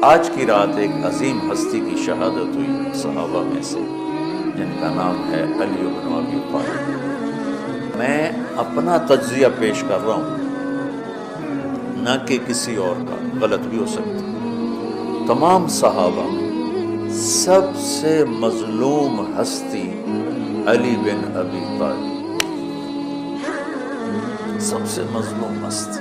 آج کی رات ایک عظیم ہستی کی شہادت ہوئی صحابہ میں سے، جن کا نام ہے علی بن ابی طالب۔ میں اپنا تجزیہ پیش کر رہا ہوں، نہ کہ کسی اور کا، غلط بھی ہو سکتا۔ تمام صحابہ میں سب سے مظلوم ہستی علی بن ابی طالب، سب سے مظلوم ہستی،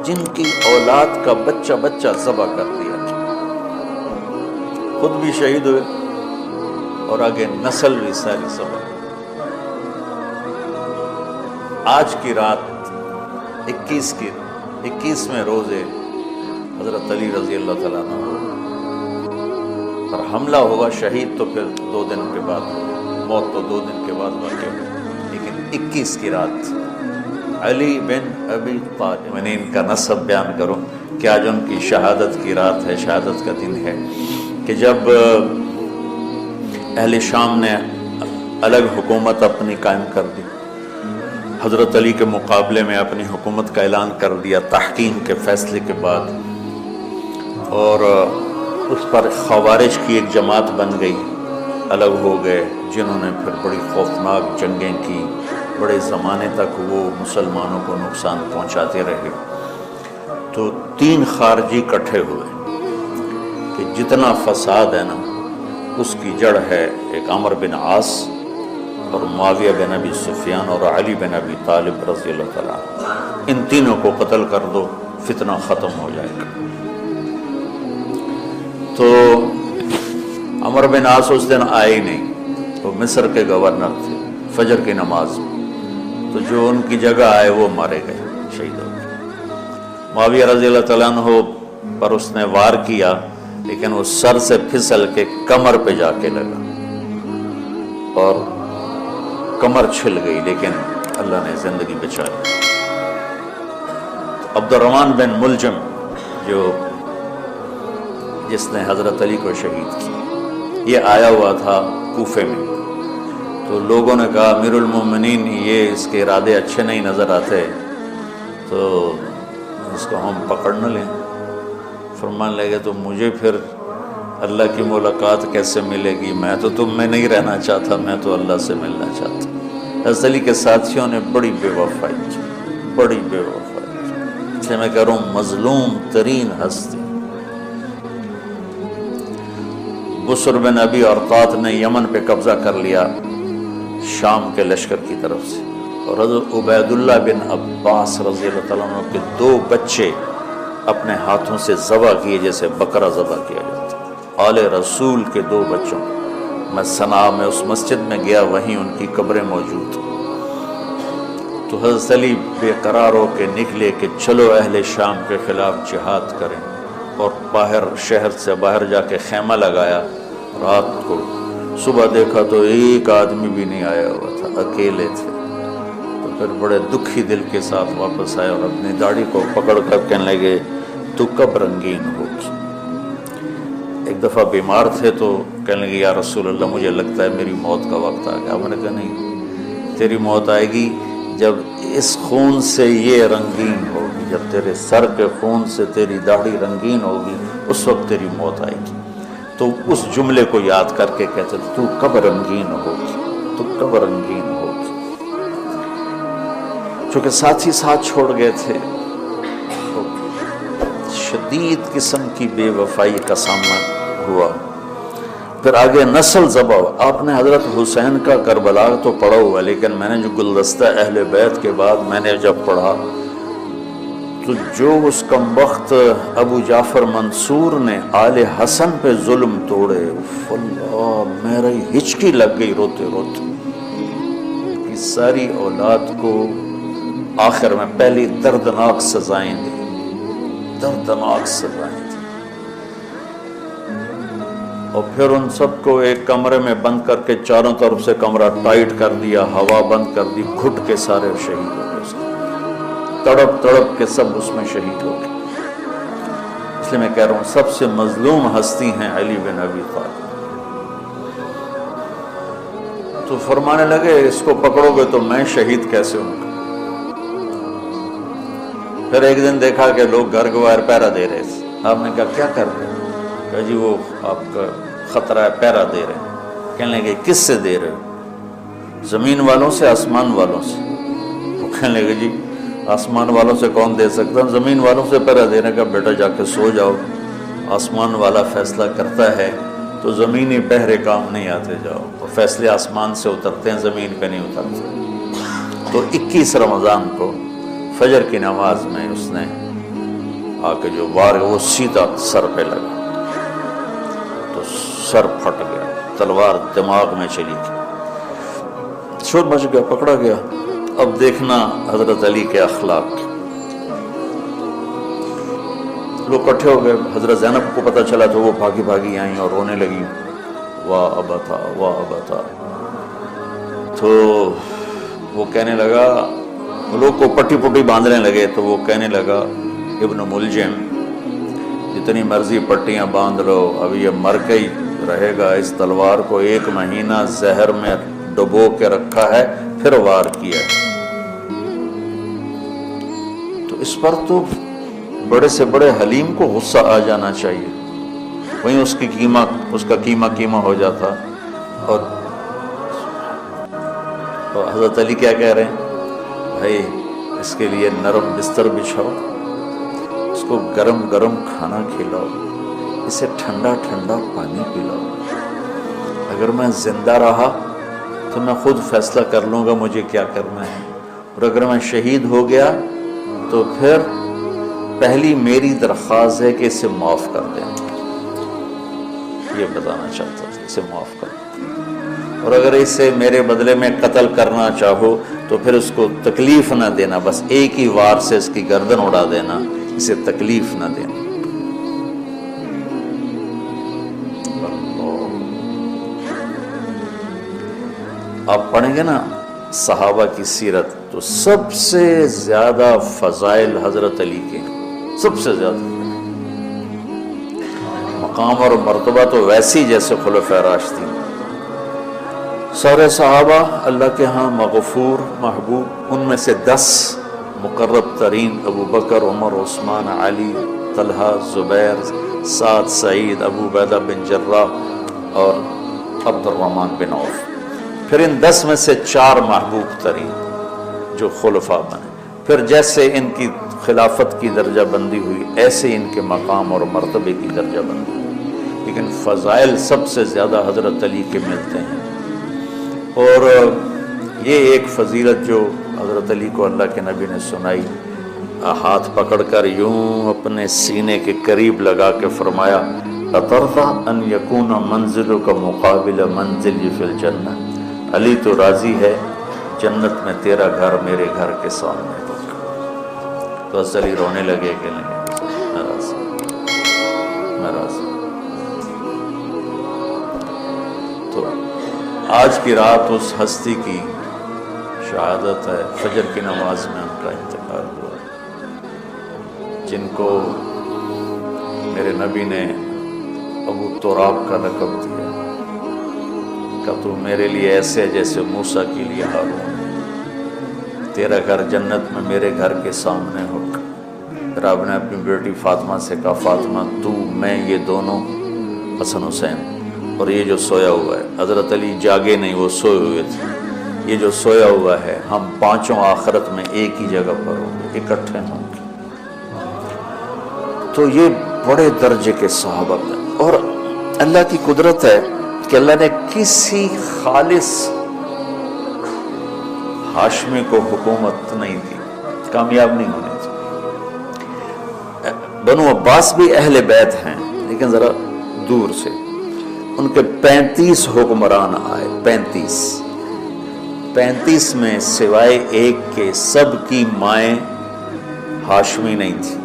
جن کی اولاد کا بچہ بچہ ذبح کر دیا، خود بھی شہید ہوئے اور آگے نسل بھی ساری ذبح۔ آج کی رات 21ویں روزے حضرت علی رضی اللہ تعالیٰ عنہ پر حملہ ہوا، شہید تو پھر 2 دن کے بعد، موت تو 2 دن کے بعد واقع ہوئی، لیکن 21 کی رات علی بن ابی طالب، میں نے ان کا نسب بیان کروں کہ آج ان کی شہادت کی رات ہے، شہادت کا دن ہے، کہ جب اہل شام نے الگ حکومت اپنی قائم کر دی، حضرت علی کے مقابلے میں اپنی حکومت کا اعلان کر دیا تحکیم کے فیصلے کے بعد، اور اس پر خوارج کی ایک جماعت بن گئی، الگ ہو گئے، جنہوں نے پھر بڑی خوفناک جنگیں کی، بڑے زمانے تک وہ مسلمانوں کو نقصان پہنچاتے رہے۔ تو 3 خارجی اکٹھے ہوئے کہ جتنا فساد ہے نا، اس کی جڑ ہے ایک عمرو بن عاص اور معاویہ بن ابی سفیان اور علی بن ابی طالب رضی اللہ تعالیٰ عنہ، ان تینوں کو قتل کر دو، فتنہ ختم ہو جائے گا۔ تو عمرو بن عاص اس دن آئے ہی نہیں، وہ مصر کے گورنر تھے، فجر کی نماز میں، تو جو ان کی جگہ آئے وہ مارے گئے، شہید ہو گئے۔ معاویہ رضی اللہ تعالیٰ عنہ پر اس نے وار کیا، لیکن وہ سر سے پھسل کے کمر پہ جا کے لگا اور کمر چھل گئی، لیکن اللہ نے زندگی بچا لی۔ عبد الرحمن بن ملجم جس نے حضرت علی کو شہید کیا، یہ آیا ہوا تھا کوفے میں، تو لوگوں نے کہا امیر المومنین یہ اس کے ارادے اچھے نہیں نظر آتے، تو اس کو ہم پکڑ نہ لیں۔ فرمان لے گئے تو مجھے پھر اللہ کی ملاقات کیسے ملے گی؟ میں تو تم میں نہیں رہنا چاہتا، میں تو اللہ سے ملنا چاہتا۔ حضرت علی کے ساتھیوں نے بڑی بے وفائی کی، بڑی بے وفائی کی، اس لیے میں کہہ رہا ہوں مظلوم ترین ہستی۔ بسر بن ابی ارطاط نے یمن پہ قبضہ کر لیا شام کے لشکر کی طرف سے، اور حضرت عبید اللہ بن عباس رضی اللہ تعالیٰ عنہ کے 2 بچے اپنے ہاتھوں سے ذبح کیے، جیسے بکرا ذبح کیا جاتا۔ آل رسول کے 2 بچوں، میں صنعاء میں اس مسجد میں گیا، وہیں ان کی قبریں موجود۔ تو حضرت علی بے قرار ہو کے نکلے کہ چلو اہل شام کے خلاف جہاد کریں، اور باہر شہر سے باہر جا کے خیمہ لگایا رات کو۔ صبح دیکھا تو ایک آدمی بھی نہیں آیا ہوا تھا، اکیلے تھے۔ تو پھر بڑے دکھی دل کے ساتھ واپس آئے اور اپنی داڑھی کو پکڑ کر کہنے لگے تو کب رنگین ہوگی؟ ایک دفعہ بیمار تھے تو کہنے لگے یا رسول اللہ مجھے لگتا ہے میری موت کا وقت آ گیا۔ میں نے کہا نہیں، تیری موت آئے گی جب اس خون سے یہ رنگین ہوگی، جب تیرے سر کے خون سے تیری داڑھی رنگین ہوگی، اس وقت تیری موت آئے گی۔ تو اس جملے کو یاد کر کے کہتے تھے تو کب رنگین ہوگی، تو کب رنگین ہوگی۔ چونکہ ساتھی ساتھ چھوڑ گئے تھے، تو شدید قسم کی بے وفائی کا سامنا ہوا۔ پھر آگے نسل ذبح ہوا۔ آپ نے حضرت حسین کا کربلا تو پڑھا ہوا، لیکن میں نے جو گلدستہ اہل بیت کے بعد میں نے جب پڑھا تو جو اس کمبخت ابو جعفر منصور نے آل حسن پہ ظلم توڑے، اللہ میری ہچکی لگ گئی روتے روتے۔ کہ ساری اولاد کو آخر میں پہلی دردناک سزائیں دی، دردناک سزائیں دی، اور پھر ان سب کو ایک کمرے میں بند کر کے چاروں طرف سے کمرہ ٹائٹ کر دیا، ہوا بند کر دی، گھٹ کے سارے شہید ہو گئے، تڑپ تڑپ کے سب اس میں شہید ہو گئے۔ اس لیے میں کہہ رہا ہوں سب سے مظلوم ہستی ہیں علی بن ابی طالب۔ تو فرمانے لگے اس کو پکڑو گے تو میں شہید کیسے ہوں گا؟ پھر ایک دن دیکھا کہ لوگ گھر کے باہر پہرا دے رہے تھے. آپ نے کہا کیا کر رہے ہیں؟ کہا جی وہ آپ کا خطرہ ہے، پہرا دے رہے ہیں. کہنے لگے کس سے دے رہے ہو؟ زمین والوں سے، آسمان والوں سے؟ وہ کہنے لگے جی آسمان والوں سے کون دے سکتا، زمین والوں سے پہرا دینے کا. بیٹا جا کے سو جاؤ، آسمان والا فیصلہ کرتا ہے تو زمینی پہرے کام نہیں آتے. جاؤ، تو فیصلے آسمان سے اترتے ہیں، زمین پہ نہیں اترتے. تو 21 رمضان کو فجر کی نماز میں اس نے آ کے جو وار وہ سیدھا سر پہ لگا تو سر پھٹ گیا، تلوار دماغ میں چلی گئی، شور مچ گیا، پکڑا گیا. اب دیکھنا حضرت علی کے اخلاق. لوگ اکٹھے ہو گئے. حضرت زینب کو پتہ چلا تو وہ بھاگی بھاگی آئیں اور رونے لگی، واہ ابتا واہ ابتا. تو وہ کہنے لگا، لوگ کو پٹی پٹی باندھنے لگے تو وہ کہنے لگا ابن ملجم جتنی مرضی پٹیاں باندھ لو، اب یہ مر کے ہی رہے گا. اس تلوار کو 1 مہینہ زہر میں ڈبو کے رکھا ہے، پھر وار کیا. تو اس پر تو بڑے سے بڑے حلیم کو غصہ آ جانا چاہیے. وہیں اس کا قیمہ ہو جاتا. اور حضرت علی کیا کہہ رہے ہیں؟ بھائی اس کے لیے نرم بستر بچھاؤ، اس کو گرم گرم کھانا کھلاؤ، اسے ٹھنڈا ٹھنڈا پانی پلاؤ. اگر میں زندہ رہا تو میں خود فیصلہ کر لوں گا مجھے کیا کرنا ہے، اور اگر میں شہید ہو گیا تو پھر پہلی میری درخواست ہے کہ اسے معاف کر دیں. یہ بتانا چاہتا تھا، اسے معاف کر دیں. اور اگر اسے میرے بدلے میں قتل کرنا چاہو تو پھر اس کو تکلیف نہ دینا، بس ایک ہی وار سے اس کی گردن اڑا دینا، اسے تکلیف نہ دینا. آپ پڑھیں گے نا صحابہ کی سیرت تو سب سے زیادہ فضائل حضرت علی کے، سب سے زیادہ مقام اور مرتبہ تو ویسی جیسے خلفائے راشدین. سارے صحابہ اللہ کے ہاں مغفور محبوب، ان میں سے 10 مقرب ترین ابو بکر، عمر، عثمان، علی، طلحہ، زبیر، سعد، سعید، ابو عبیدہ بن جراح اور عبد الرحمن بن عوف. پھر ان 10 میں سے 4 محبوب ترین جو خلفاء بنے. پھر جیسے ان کی خلافت کی درجہ بندی ہوئی ایسے ان کے مقام اور مرتبے کی درجہ بندی ہوئی، لیکن فضائل سب سے زیادہ حضرت علی کے ملتے ہیں. اور یہ ایک فضیلت جو حضرت علی کو اللہ کے نبی نے سنائی، ہاتھ پکڑ کر یوں اپنے سینے کے قریب لگا کے فرمایا، اَتَرْضَىٰ أَن يَكُونَ مَنزِلُكَ مُقَابِلَ مَنزِلِي فِي الْجَنَّةِ. علی تو راضی ہے جنت میں تیرا گھر میرے گھر کے سامنے ہوگا. تو حضرت علی رونے لگے کہ نہیں، میں راضی. تو آج کی رات اس ہستی کی شہادت ہے، فجر کی نماز میں ان کا انتقال ہوا، جن کو میرے نبی نے ابو تراب کا لقب دیا کہ تو میرے لیے ایسے جیسے موسیٰ کے لیے ہارون ہے. تیرا گھر جنت میں میرے گھر کے سامنے ہوگا. پھر آپ نے اپنی بیٹی فاطمہ سے کہا، فاطمہ تو میں یہ دونوں، حسن حسین، اور یہ جو سویا ہوا ہے، حضرت علی جاگے نہیں، وہ سوئے ہوئے تھے، یہ جو سویا ہوا ہے ہم پانچوں آخرت میں ایک ہی جگہ پر ہوں گے، اکٹھے ہوں گے. تو یہ بڑے درجے کے صحابہ ہیں. اور اللہ کی قدرت ہے کہ اللہ نے کسی خالص ہاشمی کو حکومت نہیں دی، کامیاب نہیں ہونے دی. بنو عباس بھی اہل بیت ہیں لیکن ذرا دور سے. ان کے 35 حکمران آئے، 35 میں سوائے ایک کے سب کی مائیں ہاشمی نہیں تھی.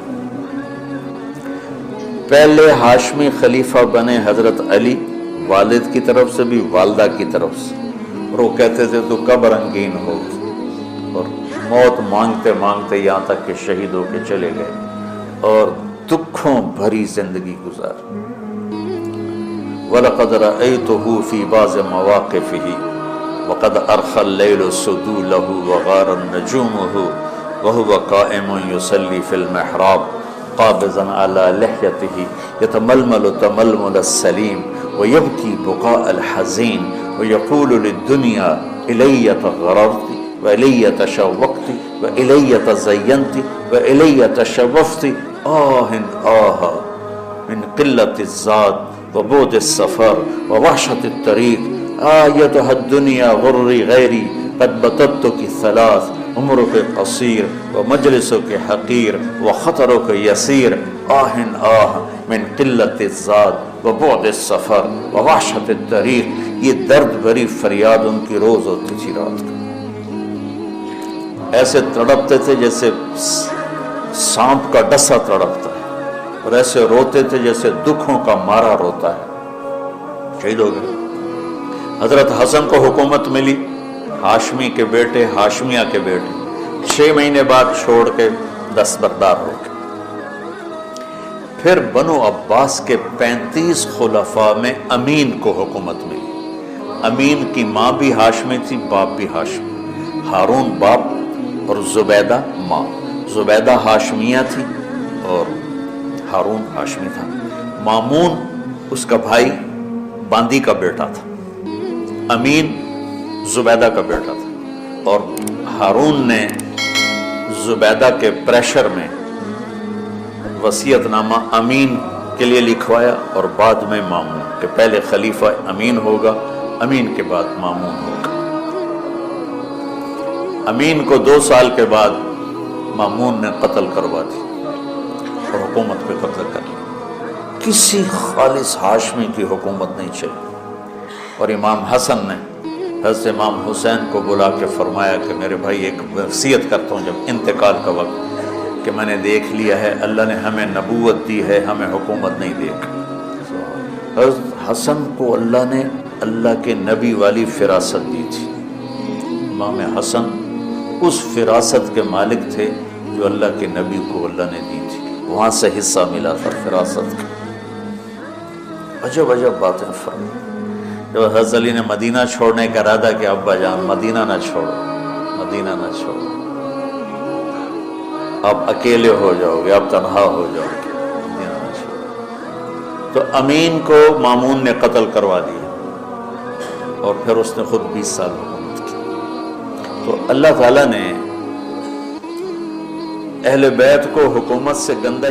پہلے ہاشمی خلیفہ بنے حضرت علی، والد کی طرف سے بھی والدہ کی طرف سے، اور وہ کہتے تھے تو کب رنگین ہوگی، اور موت مانگتے مانگتے یہاں تک کہ شہید ہو کے چلے گئے اور دکھوں بھری زندگی گزار. وَلَقَدْ رَأَيْتُهُ فِي بَعْضِ مَوَاقِفِهِ وَقَدْ أَرْخَى اللَّيْلُ سُدُولَهُ وَغَارَ النَّجُومُهُ وهو قائم يصلي في المحراب قابضا على لحيته يتململ تململ السليم ويبكي بكاء الحزين ويقول للدنيا إلي تغررت وإلي تشوقت وإلي تزينت وإلي تشوفت آه من قلة الزاد وبعد السفر ووحشة الطريق آيتها الدنيا غري غيري قد بطبتك ثلاث عمرك قصير ومجلسك حقير وخطرك يسير من قلة الزاد وبعد السفر ووحشة الطريق. یہ درد بھری فریاد ان کی روز ہوتی تھی رات کو. ایسے تڑپتے تھے جیسے سانپ کا ڈسا تڑپتا ہے اور ایسے روتے تھے جیسے دکھوں کا مارا روتا ہے. شہید ہو گئے. حضرت حسن کو حکومت ملی، ہاشمی کے بیٹے ہاشمیہ کے بیٹے 6 مہینے بعد چھوڑ کے دستبردار ہو گئے. پھر بنو عباس کے 35 خلفاء میں امین کو حکومت ملی. امین کی ماں بھی ہاشمی تھی، باپ بھی ہاشمی. ہارون باپ اور زبیدہ ماں. زبیدہ ہاشمیہ تھی اور ہارون ہاشمی تھا. مامون اس کا بھائی باندی کا بیٹا تھا. امین زبیدہ کا بیٹا تھا اور ہارون نے زبیدہ کے پریشر میں وصیت نامہ امین کے لیے لکھوایا اور بعد میں مامون، کہ پہلے خلیفہ امین ہوگا، امین کے بعد مامون ہوگا. امین کو 2 سال کے بعد مامون نے قتل کروا دی اور حکومت پہ قبضہ کر لیا. کسی خالص ہاشمی کی حکومت نہیں چلی. اور امام حسن نے حضرت امام حسین کو بلا کے فرمایا کہ میرے بھائی ایک وصیت کرتا ہوں جب انتقال کا وقت، کہ میں نے دیکھ لیا ہے اللہ نے ہمیں نبوت دی ہے، ہمیں حکومت نہیں دے گا. حضرت حسن کو اللہ نے اللہ کے نبی والی فراست دی تھی. امام حسن اس فراست کے مالک تھے جو اللہ کے نبی کو اللہ نے دی تھی. وہاں سے حصہ ملا تھا فراست کا. عجب عجب باتیں فرمائیں. جب حضرت علی نے مدینہ چھوڑنے کا ارادہ کیا، ابا جان مدینہ نہ چھوڑو، مدینہ نہ چھوڑو، آپ اکیلے ہو جاؤ گے، آپ تنہا ہو جاؤ گے، مدینہ نہ چھوڑو. تو امین کو مامون نے قتل کروا دیا اور پھر اس نے خود 20 سال حکومت کی. تو اللہ تعالیٰ نے اہل بیت کو حکومت سے گندہ